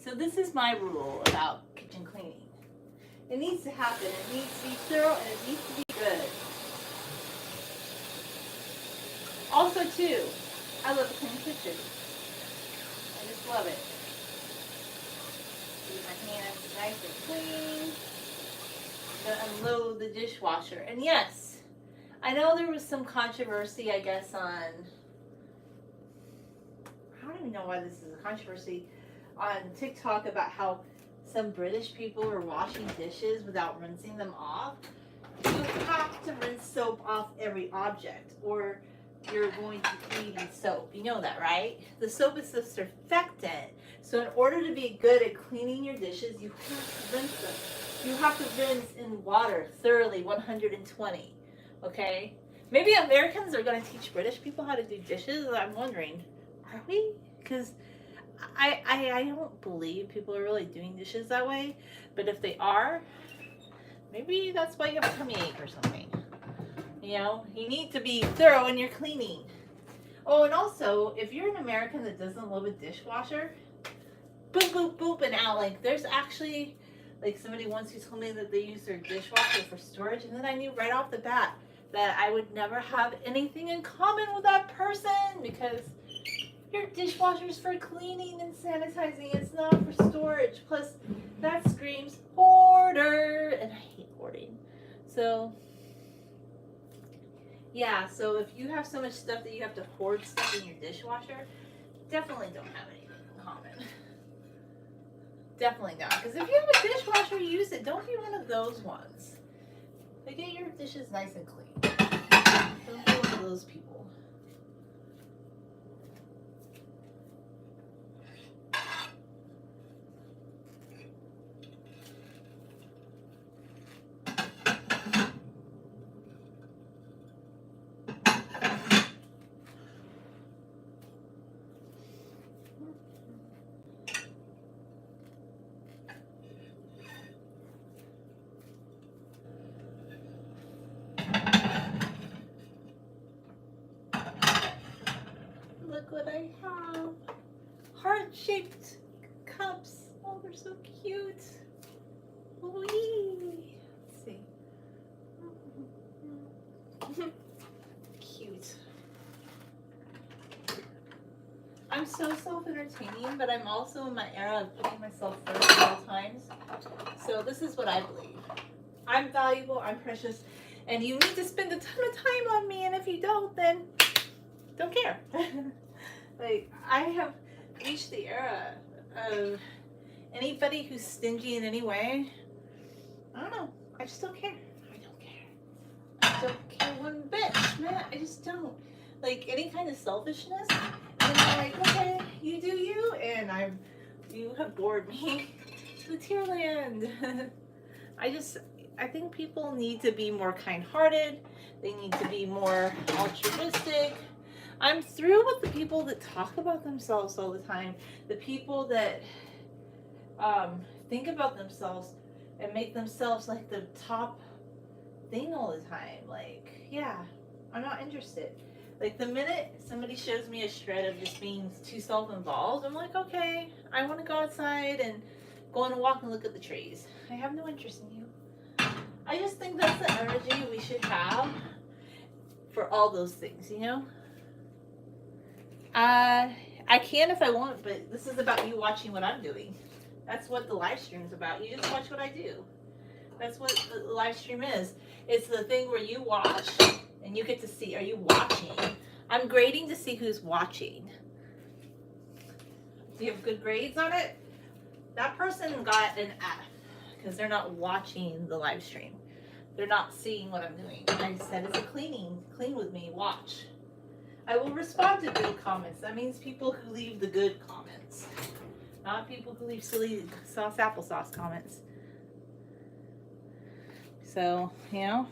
So this is my rule about kitchen cleaning. It needs to happen. It needs to be thorough and it needs to be good. Also, too, I love a clean kitchen. I just love it. Keep my hands nice and clean. I'm gonna unload the dishwasher. And yes, I know there was some controversy, I guess, on, I don't even know why this is a controversy, on TikTok about how some British people are washing dishes without rinsing them off. You have to rinse soap off every object or you're going to be eating soap. You know that, right? The soap is the surfactant. So in order to be good at cleaning your dishes, you have to rinse them. You have to rinse in water thoroughly, 120. Okay? Maybe Americans are going to teach British people how to do dishes. I'm wondering, are we? Because I don't believe people are really doing dishes that way. But if they are, maybe that's why you have a tummy ache or something. You know, you need to be thorough in your cleaning. Oh, and also, if you're an American that doesn't love a dishwasher, boop, boop, boop, and out. Like, there's actually, like, somebody once who told me that they use their dishwasher for storage, and then I knew right off the bat that I would never have anything in common with that person because your dishwasher's for cleaning and sanitizing. It's not for storage. Plus, that screams hoarder, and I hate hoarding. So yeah, so if you have so much stuff that you have to hoard stuff in your dishwasher, definitely don't have anything in common. Definitely not. Because if you have a dishwasher, use it. Don't be one of those ones. Like, get your dishes nice and clean. Don't be one of those people. Look what I have. Heart-shaped cups. Oh, they're so cute. Wee. Let's see. Cute. I'm so self-entertaining, but I'm also in my era of putting myself first at all times. So this is what I believe. I'm valuable, I'm precious, and you need to spend a ton of time on me, and if you don't, then don't care. Like, I have reached the era of anybody who's stingy in any way. I don't know. I just don't care. I don't care. I don't care one bit, man. I just don't. Like, any kind of selfishness, and I'm like, okay, you do you, and you have bored me to Tearland. I think people need to be more kind-hearted. They need to be more altruistic. I'm through with the people that talk about themselves all the time. The people that think about themselves and make themselves like the top thing all the time. Like, yeah, I'm not interested. Like, the minute somebody shows me a shred of just being too self-involved, I'm like, okay, I want to go outside and go on a walk and look at the trees. I have no interest in you. I just think that's the energy we should have for all those things, you know? I can if I want, but this is about you watching what I'm doing. That's what the live stream's about. You just watch what I do. That's what the live stream is. It's the thing where you watch and you get to see, are you watching? I'm grading to see who's watching. Do you have good grades on it? That person got an F because they're not watching the live stream. They're not seeing what I'm doing. I said it's a clean with me, watch. I will respond to good comments. That means people who leave the good comments, not people who leave silly sauce applesauce comments. So, you know,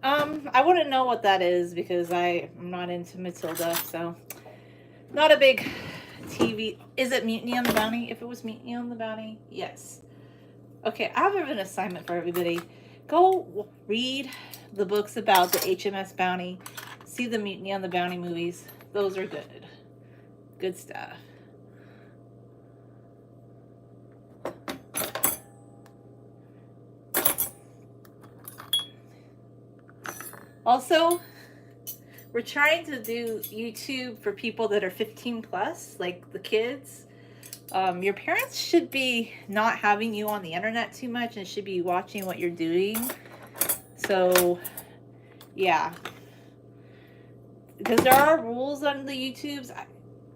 I wouldn't know what that is because I'm not into Matilda, so not a big TV. Is it Mutiny on the Bounty? If it was Mutiny on the Bounty, yes. Okay, I have an assignment for everybody. Go read the books about the HMS Bounty. See the Mutiny on the Bounty movies. Those are good. Good stuff. Also, we're trying to do YouTube for people that are 15 plus, like the kids. Your parents should be not having you on the internet too much and should be watching what you're doing. So, yeah. Because there are rules on the YouTubes.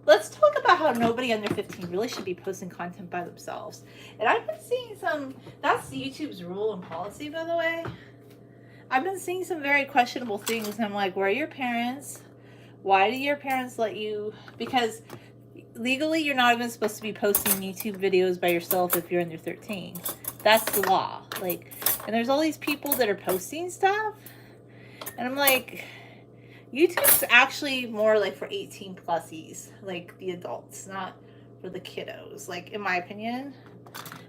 Let's talk about how nobody under 15 really should be posting content by themselves. And I've been seeing some, that's YouTube's rule and policy, by the way. I've been seeing some very questionable things. And I'm like, where are your parents? Why do your parents let you? Because legally, you're not even supposed to be posting YouTube videos by yourself if you're under 13. That's the law. Like, and there's all these people that are posting stuff. And I'm like, YouTube's actually more like for 18 plusies, like the adults, not for the kiddos, like in my opinion.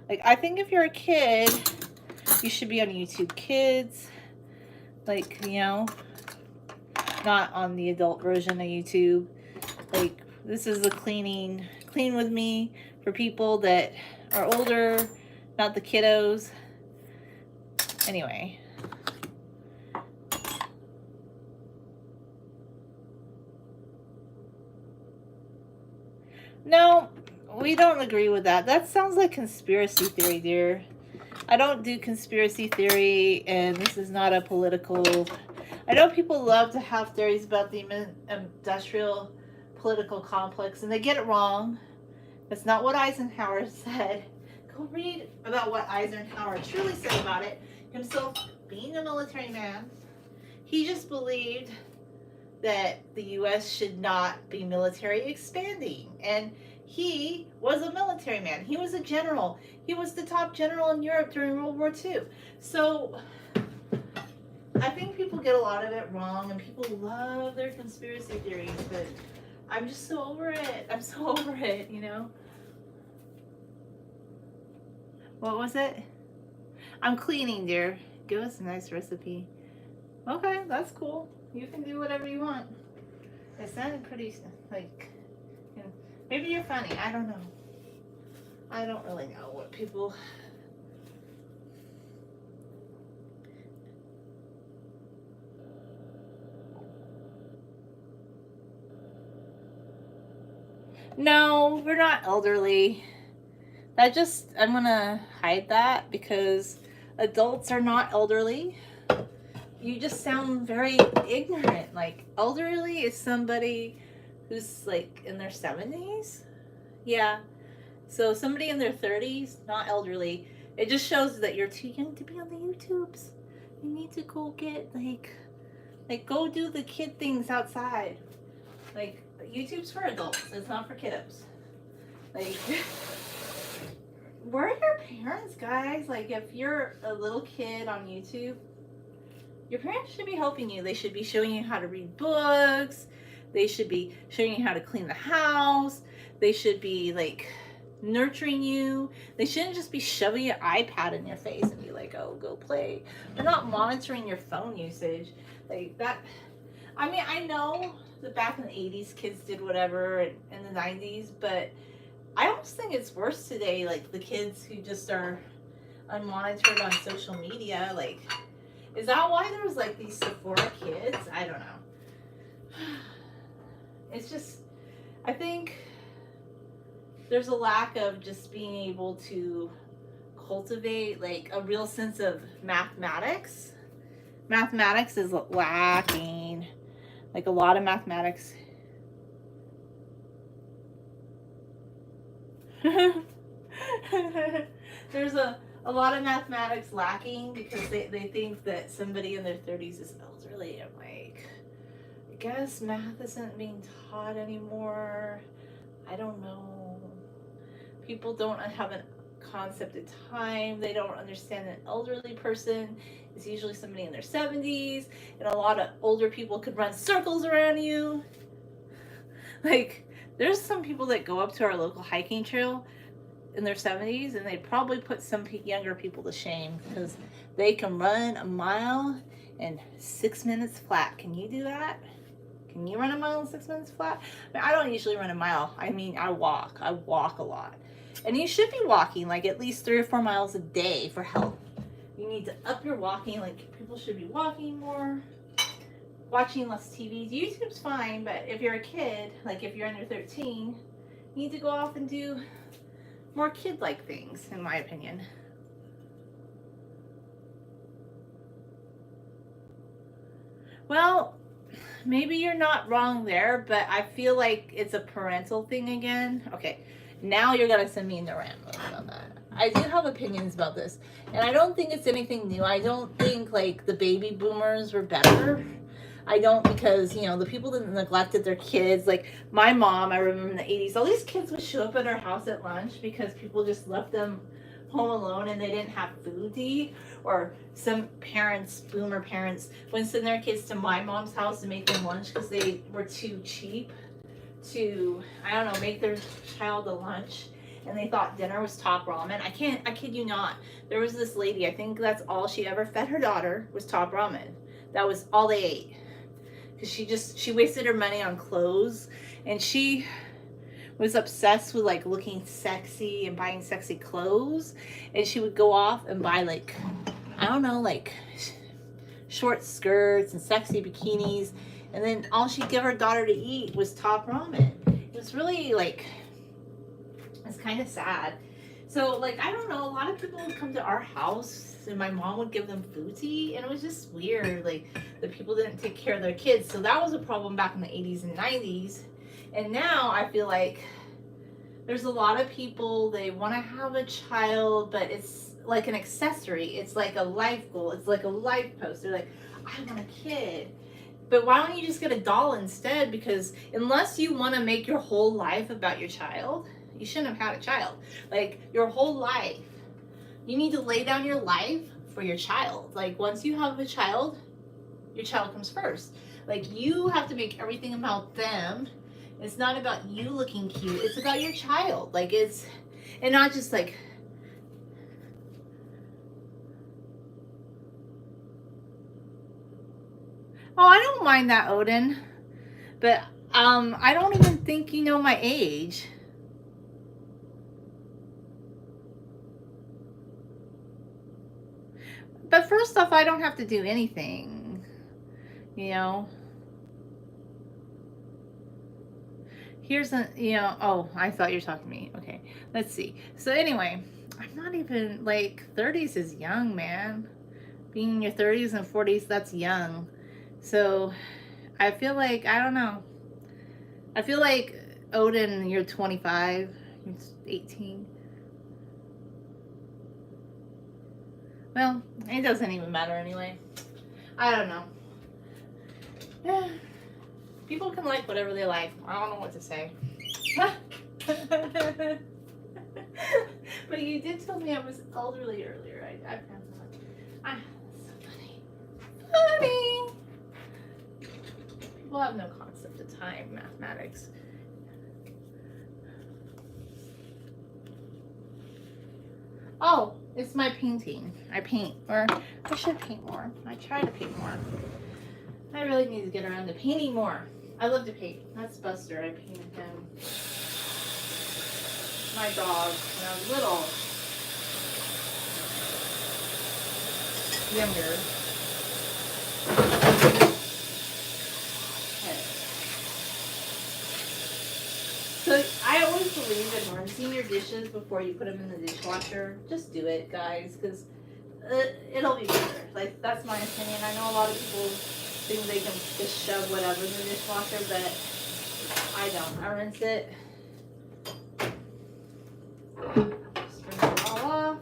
Like, I think if you're a kid, you should be on YouTube Kids, like, you know, not on the adult version of YouTube. Like, this is the clean with me for people that are older, not the kiddos. Anyway. No, we don't agree with that. That sounds like conspiracy theory, dear. I don't do conspiracy theory, and this is not a political... I know people love to have theories about the industrial political complex, and they get it wrong. That's not what Eisenhower said. Go read about what Eisenhower truly said about it. Himself being a military man, he just believed that the U.S. should not be military expanding. And he was a military man. He was a general. He was the top general in Europe during World War II. So I think people get a lot of it wrong, and people love their conspiracy theories, but I'm just so over it. I'm so over it, you know? What was it? I'm cleaning, dear. Give us a nice recipe. Okay, that's cool. You can do whatever you want. It sounded pretty, like, you know, maybe you're funny. I don't know. I don't really know what people... No, we're not elderly. That just, I'm gonna hide that because adults are not elderly. You just sound very ignorant. Like, elderly is somebody who's like in their 70s. Yeah. So somebody in their 30s, not elderly. It just shows that you're too young to be on the YouTubes. You need to go get like go do the kid things outside. Like, YouTube's for adults. It's not for kiddos. Like, where are your parents, guys? Like, if you're a little kid on YouTube, your parents should be helping you. They should be showing you how to read books. They should be showing you how to clean the house. They should be, like, nurturing you. They shouldn't just be shoving an iPad in your face and be like, oh, go play. They're not monitoring your phone usage. Like, that... I mean, I know that back in the 80s, kids did whatever in the 90s, but I almost think it's worse today, like, the kids who just are unmonitored on social media. Like, is that why there was, like, these Sephora kids? I don't know. It's just, I think there's a lack of just being able to cultivate, like, a real sense of mathematics. Mathematics is lacking. Like, a lot of mathematics. There's a lot of mathematics lacking because they think that somebody in their 30s is elderly. I'm like, I guess math isn't being taught anymore. I don't know. People don't have a concept of time. They don't understand an elderly person is usually somebody in their 70s, and a lot of older people could run circles around you. Like, there's some people that go up to our local hiking trail in their 70s, and they'd probably put some younger people to shame because they can run a mile in 6 minutes flat. Can you do that? Can you run a mile in 6 minutes flat? I mean, I don't usually run a mile. I mean, I walk a lot. And you should be walking like at least 3 or 4 miles a day for health. You need to up your walking. Like, people should be walking more. watching less TV. YouTube's fine, but if you're a kid, like if you're under 13, you need to go off and do more kid-like things, in my opinion. Well, maybe you're not wrong there, but I feel like it's a parental thing again. Okay, now you're gonna send me in the rant about that. I do have opinions about this, and I don't think it's anything new. I don't think like the baby boomers were better. I don't, because you know the people that neglected their kids, like my mom. I remember in the 80s, all these kids would show up at our house at lunch because people just left them home alone and they didn't have food to eat. Or some parents, boomer parents, would send their kids to my mom's house to make them lunch because they were too cheap to, I don't know, make their child a lunch. And they thought dinner was top ramen. I kid you not. There was this lady, I think that's all she ever fed her daughter was top ramen. That was all they ate. Because she wasted her money on clothes. And she was obsessed with like looking sexy and buying sexy clothes. And she would go off and buy like, I don't know, like short skirts and sexy bikinis. And then all she'd give her daughter to eat was top ramen. It was really like, it's kind of sad. So like, I don't know, a lot of people would come to our house and my mom would give them food to eat, and it was just weird. Like the people didn't take care of their kids. So that was a problem back in the 80s and 90s. And now I feel like there's a lot of people, they want to have a child, but it's like an accessory. It's like a life goal. It's like a life post. They're like, I want a kid. But why don't you just get a doll instead? Because unless you want to make your whole life about your child, you shouldn't have had a child. Like your whole life, you need to lay down your life for your child. Like once you have a child, your child comes first. Like you have to make everything about them. It's not about you looking cute. It's about your child. Like it's, and not just like, oh, I don't mind that, Odin. But I don't even think you know my age. But first off, I don't have to do anything, you know. Here's a, you know, oh, I thought you were talking to me. Okay, let's see. So anyway, I'm not even, like, 30s is young, man. Being in your 30s and 40s, that's young. So I feel like, I don't know. I feel like, Odin, you're 25, you're 18. Well, it doesn't even matter anyway. I don't know. People can like whatever they like. I don't know what to say. But you did tell me I was elderly earlier. I found that. Ah, that's so funny. Funny! People have no concept of time, mathematics. Oh, it's my painting. I paint, or I should paint more. I try to paint more. I really need to get around to painting more. I love to paint. That's Buster. I painted him. My dog when I was little. Younger. Okay. So I always believe in rinsing your dishes before you put them in the dishwasher. Just do it, guys, because it'll be better. Like, that's my opinion. I know a lot of people think they can just shove whatever in the dishwasher, but I don't. I rinse it. Just rinse it all off.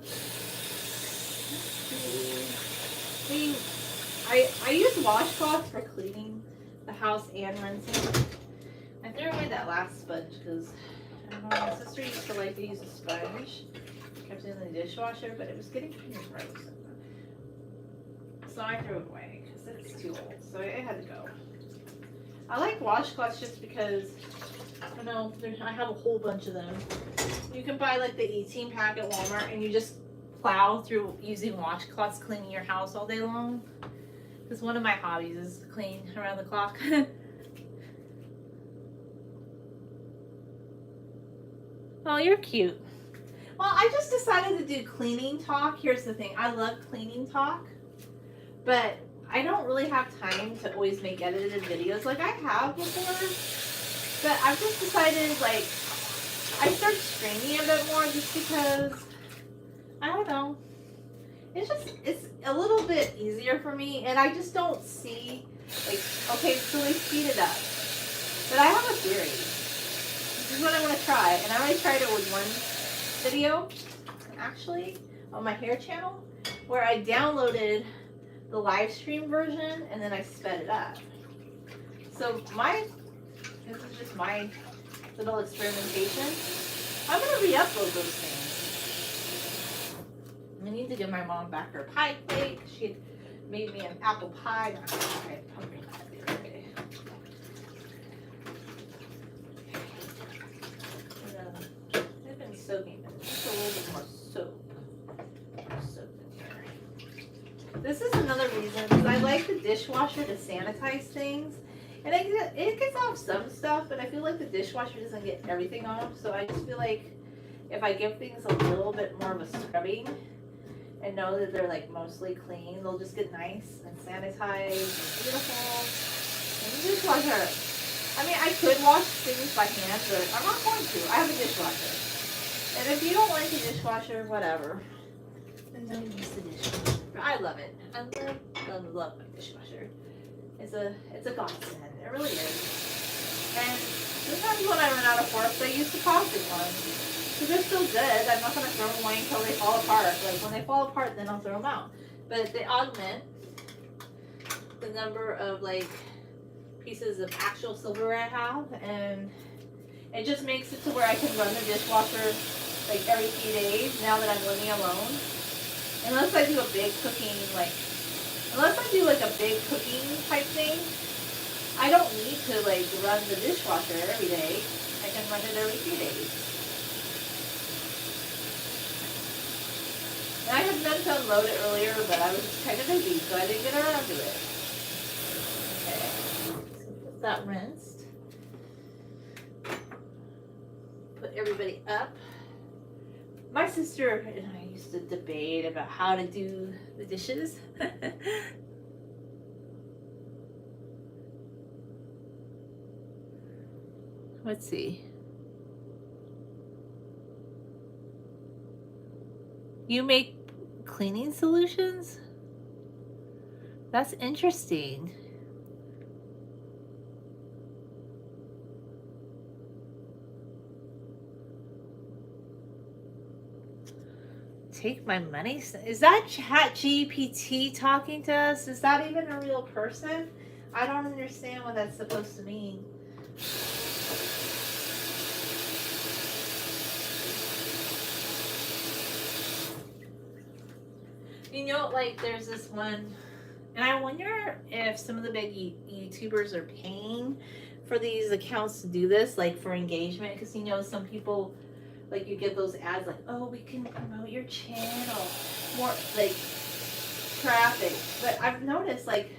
I use washcloths for cleaning the house and rinsing. I threw away that last sponge because I don't know, my sister used to like to use a sponge. Kept it in the dishwasher, but it was getting kind of gross. So I threw it away because it's too old. So it had to go. I like washcloths just because, I don't know, I have a whole bunch of them. You can buy like the 18 pack at Walmart and you just plow through using washcloths cleaning your house all day long. Because one of my hobbies is to clean around the clock. Oh, you're cute. Well, I just decided to do cleaning talk. Here's the thing. I love cleaning talk. But I don't really have time to always make edited videos like I have before. But I've just decided, like, I start streaming a bit more just because, I don't know. It's a little bit easier for me, and I just don't see, like, okay, so they speed it up. But I have a theory. This is what I want to try, and I already tried it with one video, actually, on my hair channel, where I downloaded the live stream version, and then I sped it up. So this is just my little experimentation. I'm going to re-upload those things. I need to give my mom back her pie plate. She had made me an apple pie. Not pie, pumpkin pie the other day. I've been soaking them. Just a little bit more soap. Soap in here. This is another reason, because I like the dishwasher to sanitize things. And it gets off some stuff, but I feel like the dishwasher doesn't get everything off. So I just feel like if I give things a little bit more of a scrubbing and know that they're like mostly clean, they'll just get nice and sanitized and beautiful. And the dishwasher, I mean, I could wash things by hand, but I'm not going to. I have a dishwasher. And if you don't like the dishwasher, whatever, then don't use the dishwasher. But I love it. I love my dishwasher. It's a godsend. It really is. And sometimes when I run out of forks, I use the plastic ones. Because they're still good. I'm not going to throw them away until they fall apart. Like, when they fall apart, then I'll throw them out. But they augment the number of, like, pieces of actual silverware I have. And it just makes it to where I can run the dishwasher, like, every few days now that I'm living alone. Unless I do a big cooking, like, unless I do, like, a big cooking type thing, I don't need to, like, run the dishwasher every day. I can run it every few days. And I had meant to unload it earlier, but I was just kind of busy, so I didn't get around to it. Okay, so put that rinsed. Put everybody up. My sister and I used to debate about how to do the dishes. Let's see. You make cleaning solutions? That's interesting. Take my money? Is that ChatGPT talking to us? Is that even a real person? I don't understand what that's supposed to mean. You know, like, there's this one, and I wonder if some of the big YouTubers are paying for these accounts to do this, like, for engagement, because, you know, some people, like, you get those ads, like, oh, we can promote your channel, more, like, traffic. But I've noticed, like,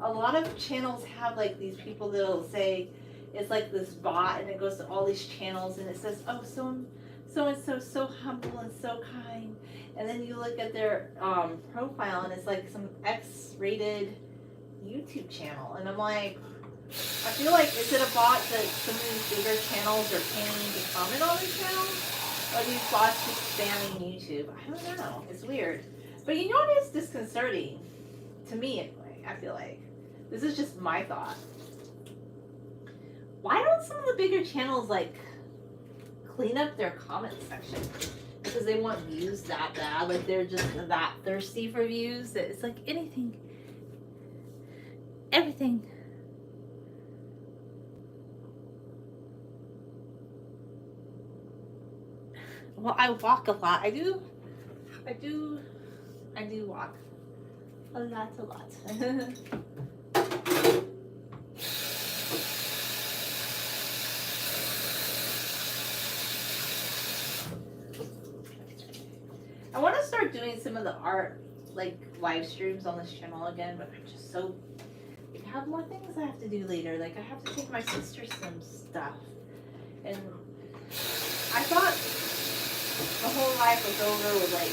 a lot of channels have, like, these people that'll say, it's like this bot, and it goes to all these channels, and it says, oh, so-and-so, so humble and so kind. And then you look at their profile, and it's like some X-rated YouTube channel. And I'm like, I feel like, is it a bot that some of these bigger channels are paying to comment on the channel? Or are these bots just spamming YouTube? I don't know. It's weird. But you know what is disconcerting? To me, anyway, I feel like. This is just my thought. Why don't some of the bigger channels, like, clean up their comment section? Because they want views that bad. Like, they're just that thirsty for views. That it's like anything. Everything. Well, I walk a lot. I do walk. A lot. I want to start doing some of the art, like, live streams on this channel again, but I'm just so, I have more things I have to do later. Like, I have to take my sister some stuff, and I thought the whole life was over with, like,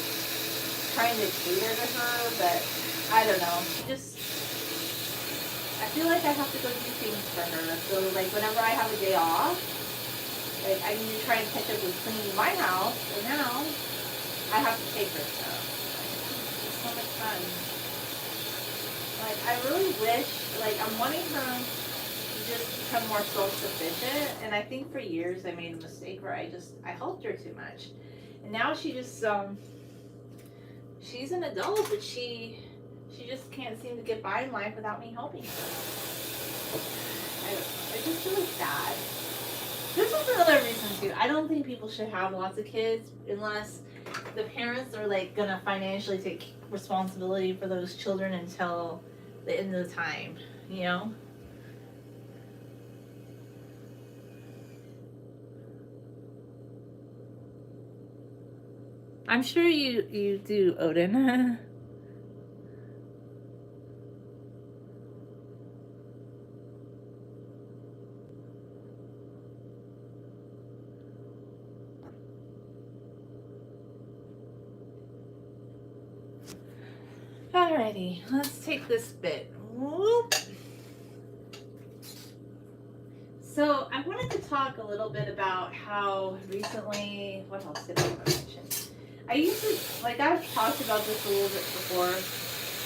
trying to cater to her, but I don't know. I feel like I have to go do things for her. So like whenever I have a day off, like I need to try and catch up with cleaning my house, and now I have to take her stuff. It's so much fun. Like I really wish, like I'm wanting her to just become more self-sufficient, and I think for years I made a mistake where I helped her too much, and now she just she's an adult, but she just can't seem to get by in life without me helping her. I don't know. It's just really sad. This is another reason too. I don't think people should have lots of kids unless the parents are like gonna financially take responsibility for those children until the end of the time, you know? I'm sure you do, Odin. Alrighty, let's take this bit. Whoop. So I wanted to talk a little bit about how recently, what else did I want to mention? I used to, like I've talked about this a little bit before,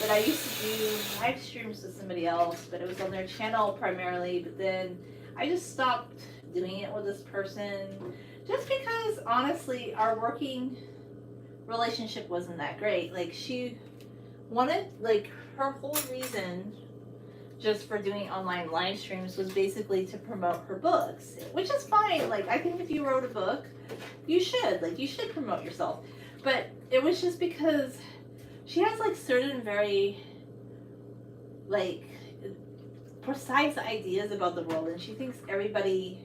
but I used to do live streams with somebody else, but it was on their channel primarily, but then I just stopped doing it with this person just because honestly our working relationship wasn't that great. Like she wanted, like her whole reason just for doing online live streams was basically to promote her books, which is fine. Like I think if you wrote a book, you should promote yourself. But it was just because she has like certain very like precise ideas about the world, and she thinks everybody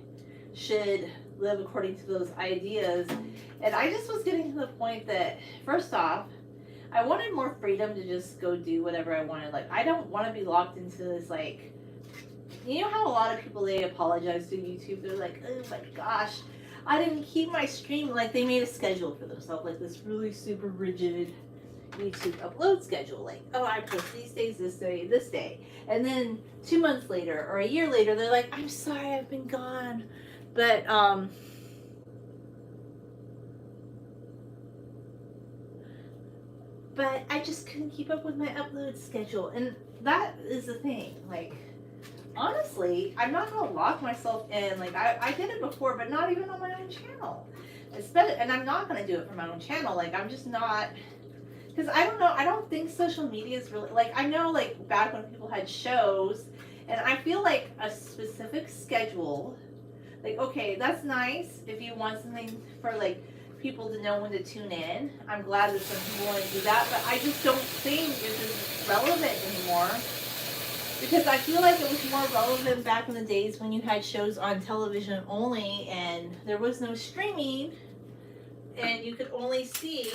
should live according to those ideas. And I just was getting to the point that first off, I wanted more freedom to just go do whatever I wanted. Like I don't want to be locked into this, like, you know how a lot of people, they apologize to YouTube. They're like, oh my gosh, I didn't keep my stream. Like they made a schedule for themselves, like this really super rigid YouTube upload schedule. Like, oh, I post these days, this day. And then 2 months later or a year later, they're like, I'm sorry, I've been gone. But I just couldn't keep up with my upload schedule. And that is the thing. Like, honestly, I'm not going to lock myself in. Like, I did it before, but not even on my own channel. And I'm not going to do it for my own channel. Like, I'm just not. Because I don't know. I don't think social media is really. Like, I know, like, back when people had shows. And I feel like a specific schedule. Like, okay, that's nice if you want something for, like, people to know when to tune in. I'm glad that some people want to do that, but I just don't think this is relevant anymore, because I feel like it was more relevant back in the days when you had shows on television only and there was no streaming and you could only see,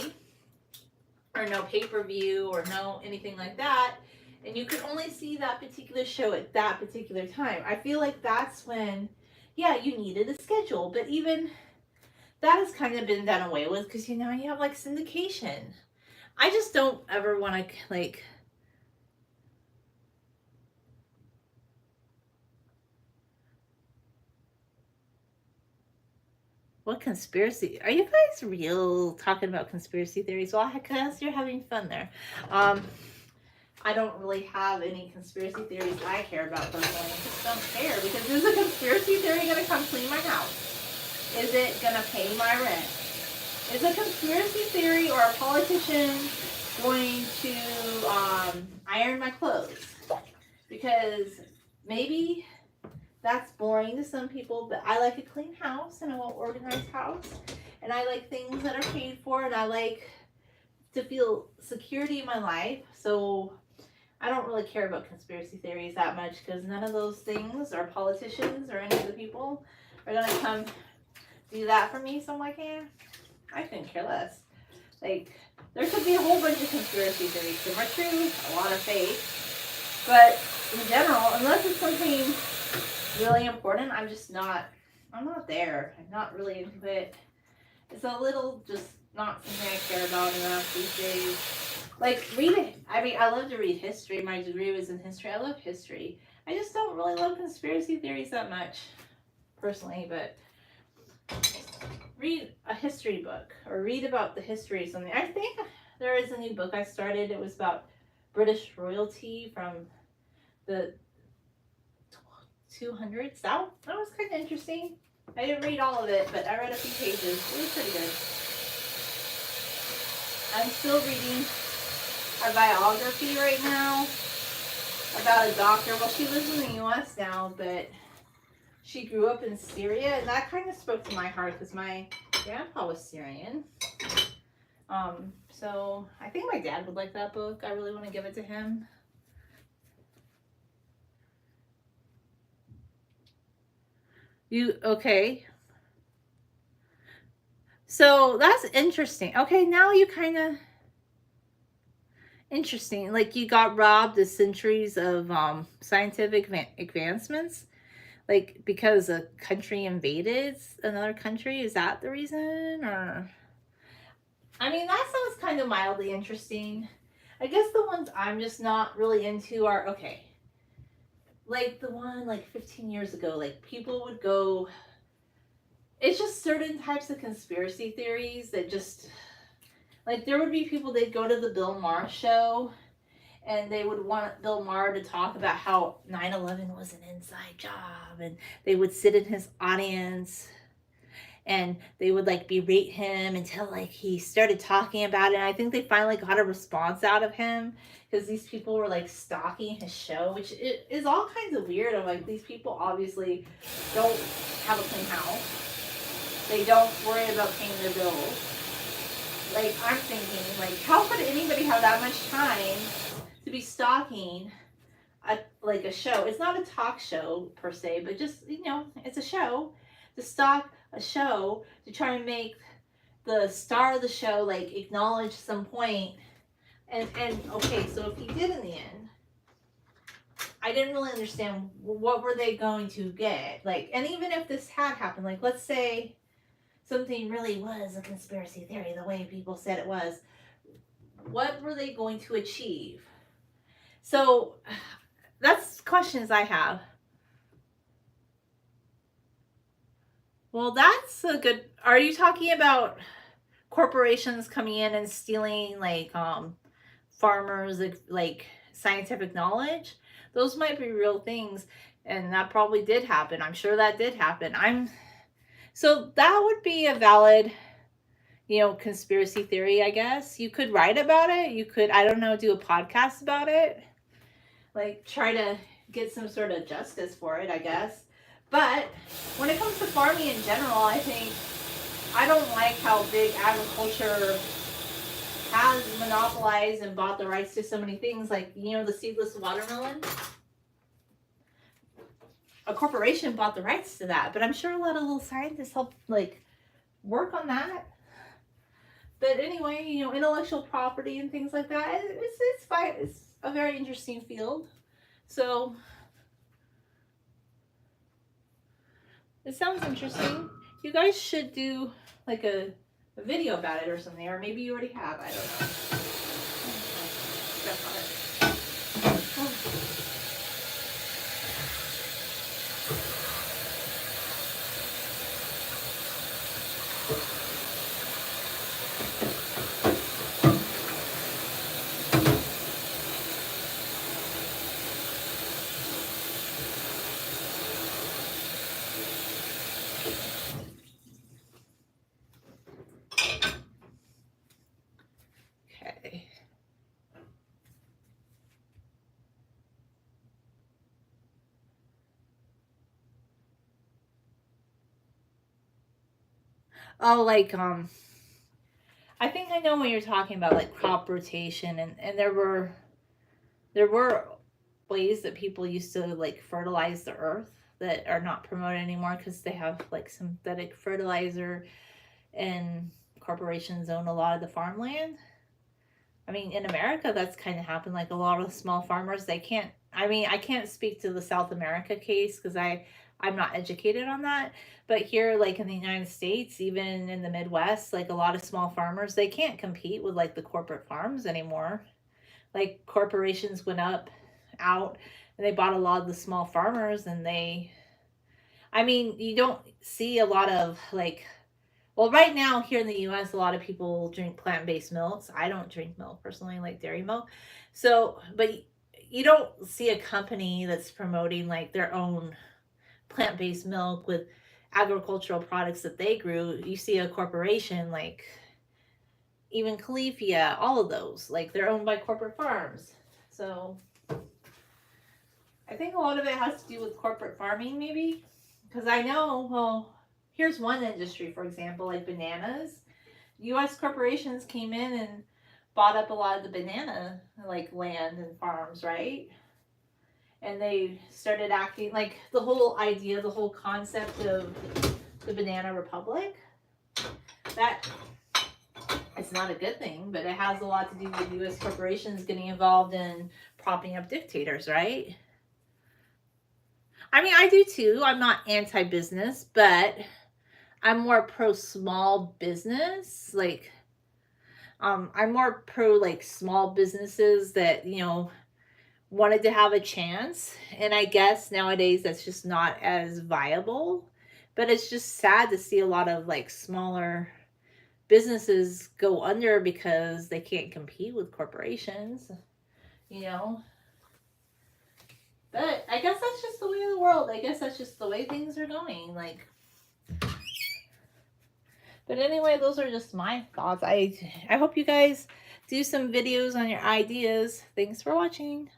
or no pay-per-view or no anything like that, and you could only see that particular show at that particular time. I feel like that's when, yeah, you needed a schedule, but even that has kind of been done away with because you have like syndication. I just don't ever want to like. What conspiracy? Are you guys real talking about conspiracy theories? Well, because you're having fun there. I don't really have any conspiracy theories I care about personally. I just don't care, because is a conspiracy theory going to come clean my house? Is it going to pay my rent? Is a conspiracy theory or a politician going to iron my clothes? Because maybe that's boring to some people, but I like a clean house and I want an organized house. And I like things that are paid for, and I like to feel security in my life. So I don't really care about conspiracy theories that much, because none of those things, or politicians or any of the people, are going to come do that for me. So I'm like, yeah, I couldn't care less. Like, there could be a whole bunch of conspiracy theories. Some are true, a lot are fake. But in general, unless it's something really important, I'm not there. I'm not really into it. It's a little just not something I care about enough these days. Like reading, I mean, I love to read history. My degree was in history. I love history. I just don't really love conspiracy theories that much, personally, but read a history book or read about the history of something. I think there is a new book I started. It was about British royalty from the 200s. That was kind of interesting. I didn't read all of it, but I read a few pages. It was pretty good. I'm still reading a biography right now about a doctor. Well, she lives in the U.S. now, but she grew up in Syria, and that kind of spoke to my heart because my grandpa was Syrian. So I think my dad would like that book. I really want to give it to him. Okay. So that's interesting. Okay, now you kind of interesting. Like you got robbed of centuries of scientific advancements, like because a country invaded another country. Is that the reason, or? I mean, that sounds kind of mildly interesting. I guess the ones I'm just not really into are okay. Like the one like 15 years ago, like people would go. It's just certain types of conspiracy theories that just like there would be people they'd go to the Bill Maher show and they would want Bill Maher to talk about how 9/11 was an inside job, and they would sit in his audience and they would like berate him until like he started talking about it. And I think they finally got a response out of him because these people were like stalking his show, which is all kinds of weird. I'm like, these people obviously don't have a clean house. They don't worry about paying their bills. Like, I'm thinking, like, how could anybody have that much time to be stalking like a show? It's not a talk show per se, but just, you know, it's a show. To stalk a show to try and make the star of the show like acknowledge some point. And okay, so if he did in the end, I didn't really understand what were they going to get. Like, and even if this had happened, like let's say something really was a conspiracy theory the way people said it was, what were they going to achieve? So that's questions I have. Well, that's a good. Are you talking about corporations coming in and stealing like farmers like scientific knowledge? Those might be real things, and that probably did happen. I'm sure that did happen. So that would be a valid, you know, conspiracy theory, I guess. You could write about it. You could, I don't know, do a podcast about it. Like try to get some sort of justice for it, I guess. But when it comes to farming in general, I don't like how big agriculture has monopolized and bought the rights to so many things. Like, you know, the seedless watermelon. A corporation bought the rights to that, but I'm sure a lot of little scientists help like work on that. But anyway, you know, intellectual property and things like that, it's fine. It's a very interesting field. So it sounds interesting. You guys should do like a video about it or something, or maybe you already have. I don't know. Okay. Oh, like I think I know what you're talking about, like crop rotation, and there were ways that people used to like fertilize the earth that are not promoted anymore because they have like synthetic fertilizer, and corporations own a lot of the farmland. I mean, in America, that's kind of happened. Like a lot of small farmers, they can't. I mean, I can't speak to the South America case because I'm not educated on that. But here, like in the United States, even in the Midwest, like a lot of small farmers, they can't compete with like the corporate farms anymore. Like corporations went out And they bought a lot of the small farmers, and I mean, you don't see a lot of like, well, right now here in the US, a lot of people drink plant based milks. I don't drink milk personally, like dairy milk. So, but you don't see a company that's promoting like their own plant based milk with agricultural products that they grew. You see a corporation like even Califia, all of those, like they're owned by corporate farms. So I think a lot of it has to do with corporate farming, maybe. Because I know, well, here's one industry, for example, like bananas. U.S. corporations came in and bought up a lot of the banana, like land and farms, right? And they started acting like the whole idea, the whole concept of the banana republic. That it's not a good thing, but it has a lot to do with U.S. corporations getting involved in propping up dictators, right? I mean, I do too. I'm not anti-business, but I'm more pro small business. Like, I'm more pro like small businesses that, wanted to have a chance. And I guess nowadays that's just not as viable. But it's just sad to see a lot of like smaller businesses go under because they can't compete with corporations, you know. But I guess that's just the way of the world. I guess that's just the way things are going. Like, but anyway, those are just my thoughts. I hope you guys do some videos on your ideas. Thanks for watching.